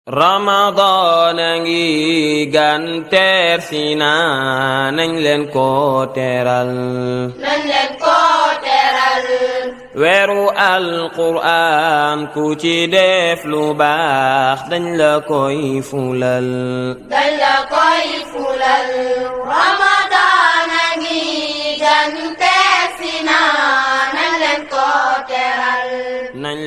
Ramadan a ngi gan teer si na nañ leen ko teeral weeru alquraan ku ci def lu baax dañ la koy fulal Ramadan a ngi gan teer si na nañ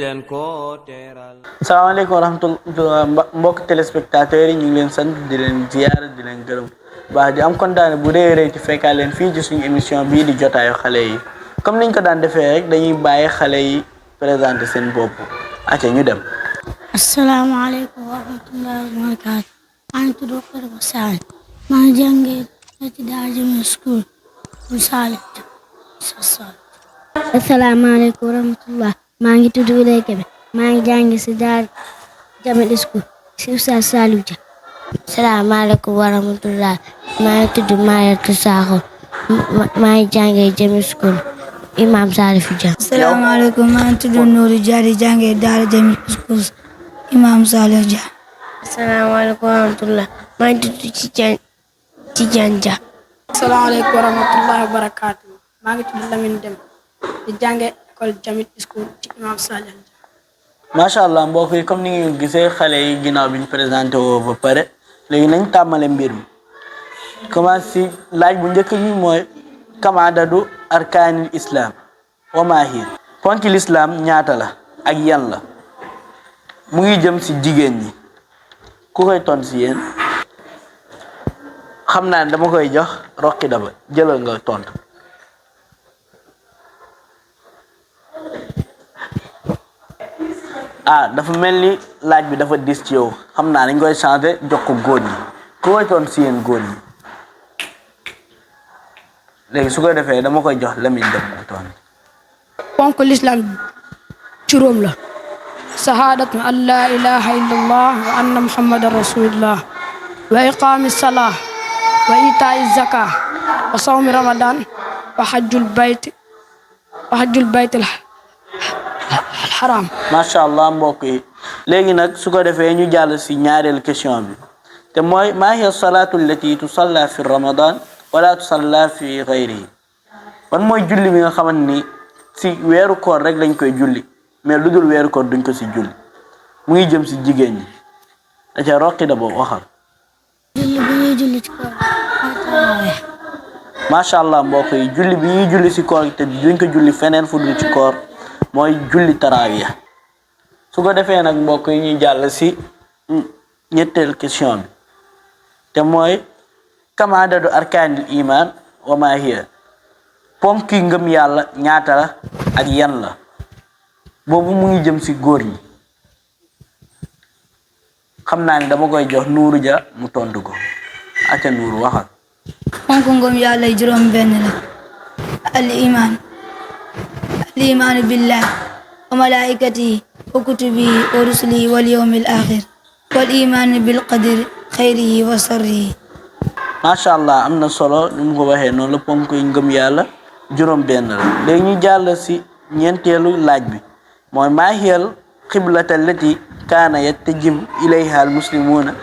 leen ko teeral asalaamaaleykum wa rahmatulah mbokk téléspectateurs yi ñu ngi leen sant di leen ziyaar di leen gërëm baax di am kontaan bu rëy rëy ci fekkaat leen fii ci suñu émission bii di jotaayu xale yi comme niñ ko daan defee rek dañuy bàyyi xale yi présenté seen bopp acca ñu dem. asalaamaaleykum wa rahmatulah wa barakaatu maa ngi tudd Khoudia Sall maa ngi jàngee ci Daara Jamil School bu Salih. asalaamaaleykum wa rahmatulah maa ngi tudd Wulay Kebe maa ngi jàngee ci Daara Jamil School ci Oustaz Saliou Dia. asalaamaaleykum wa rahmatulah maa ngi tudd Mariatu Sakho maa ngi jàngee Jamil School Imam Salif Dia. asalaamaaleykum maa ngi tudd Nourou Dia di jàngee Daara Jamil School Imam Salif Dia. asalaamaaleykum wa rahmatulah maa ngi tudd Tidiane Dia. asalaamaaleykum wa rahmatulah wa barakaatu maa ngi tudd Lamine Dem di jàngee école Jamil School ci Imam Salif Dia. macha allah mbokk yi comme ni ngeen gisee xale yi ginnaaw bi ñu présenté woo ba pare léegi nañ tàmmale mbir mi commence si laaj bu njëkk bi mooy kam adadu arkaanil islam wa maa hiya ponki l'islam ñaata la ak yan la mu ngi jëm si jigéen ñi ku koy ton si yéen xam naa ne dama koy jox Roqi Daba jëlal nga tontu. dafa mel ni laaj bi dafa dis ci yow xam naa dañ koy changé jox ko góor ñi ku koy toon si yéen góor ñi léegi su ko defee dama koy jox Lamine Dem mu toon. ponk l'islam juróom la sahaadatu an laa ilaha illallah wa anna muhammadan rasulullah wa iqaami salaa wa itaa'i zaka wa sawmi ramadan wa hajjul bayt al haram. macha allah mbokk yi léegi nag su ko defee ñu jàll si ñaareelu question bi te mooy maa hiya salaatu allati tusalla fi ramadan wala tusalla fi gayrihi ban mooy julli bi nga xamante ni si weeru koor rek lañ koy julli mais lu dul weeru koor duñ ko si julli mu ngi jëm si jigéen ñi aca Roqi Daba waxal. julli bi ñuy julli ci koor macha allah mbokk yi julli bi ñuy julli si koor te duñ ko julli feneen fu dul ci koor mooy julli taraawiya su ko defee nag mbokk yi ñuy jàll si ñetteel question bi te mooy kam adadu arkaanil iman wa maa hiya ponki ngëm yàlla ñaata la ak yan la boobu mu ngi jëm si góor ñi xam naa ne dama koy jox Nuuru Ja mu tontu ko aca Nuuru waxal. ponk ngëm yàlla juróom benn la al imaanu billah wa malaikatihi wa kutubihi wa rusulihi wal yawmil axir wal imaanu bil qadri xayrihi wa sarrihi. macha allah am na solo ni mu ko waxee noonu la ponk yi ngëm yàlla juróom benn la léegi ñu jàll si ñeenteelu laaj bi mooy maa hiyal qiblata allati kaana yattajim ilayha al muslimuuna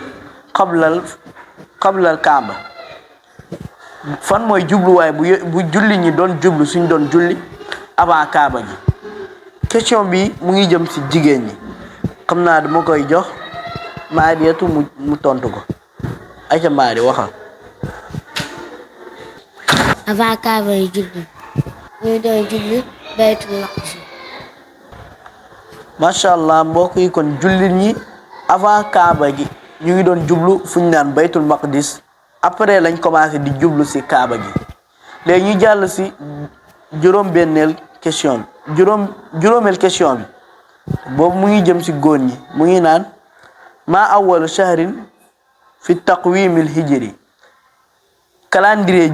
qablal kaaba fan mooy jubluwaay bu julli ñi doon jublu suñ doon julli avant kaaba gi question bi mu ngi jëm si jigéen ñi xam naa dama koy jox Maariyatu mu tontu ko ayca Maari waxal. avant kaaba yi julli ñu doon julli baytul maqdis. macha allah mbokk yi kon jullit ñi avant kaaba gi ñu ngi doon jublu fu ñu naan baytul maqdis après lañ commencé di jublu si kaaba gi léegi ñu jàll si juróomeel question bi boobu mu ngi jëm si góor ñi mu ngi naan maa awwalu shahrin fi taqwimil hijri calendrier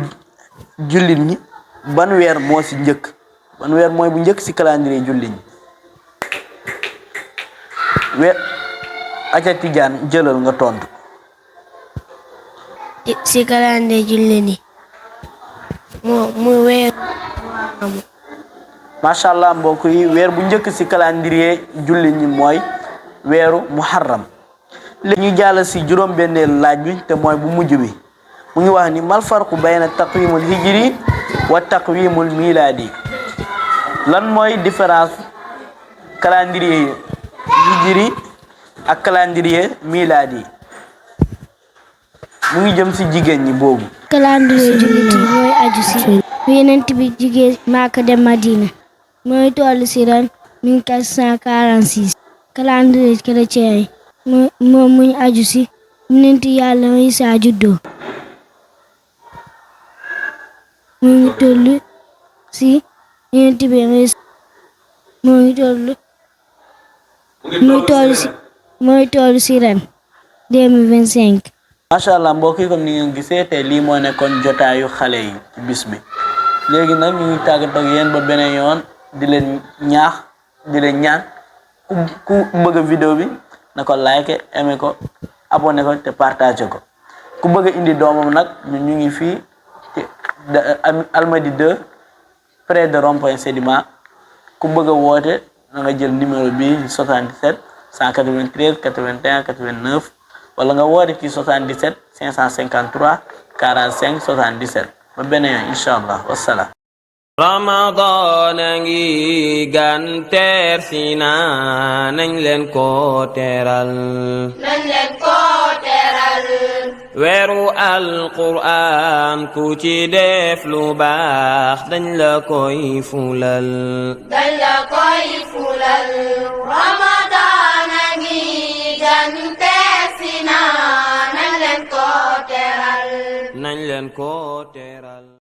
jullit ñi ban weer moo si njëkk ban weer mooy bu njëkk si calendrier jullit ñi weer aca Tijaan jëlal nga tontu. si calendrier jullit ñi mu weer macha allah mbokk yi weer bu njëkk si calendrier jullit ñi mooy weeru muharram léegi ñu jàll si juróom-benneelu laaj bi te mooy bu mujj bi mu ngi wax ni mal farqu bayna taqwimul hijri wa taqwimul miladi lan mooy différence calendrier hijri ak calendrier miladi mu ngi jëm si jigéen ñi boobu. calendrier jullit yi mooy aju si Yonent bi jigéen Makka dem Madina mooy toll si ren 1446. calendrier chrétien yi moom muñ aju si Yonent Yàlla Isaa juddoo mu ngi toll si Yonent bi mooy toll si ren 2025. macha allah mbokk yi comme ni ngeen gisee tey lii moo nekkoon jotaayu xale yi ci bis bi léegi nag ñu ngi tàggatoo ak yéen ba beneen yoon di leen ñaan ku bëgg vidéo bi na ko like aimé ko abonné ko te partagé ko ku bëgg indi doomam nag ñu ngi fii ci Almadies 2 près de rond-point Sédima ku bëgg a woote na nga jël numéro bi 77 193 81 89 wala nga woote ci 77 553 45 77 ba beneen yoon incha allah wassalaam. Ramadan a ngi gan teer si na nañ leen ko teral weeru alquran ku ci def lu baax dañ la koy fulal Ramadan a ngi gan teer si na nañ leen ko teral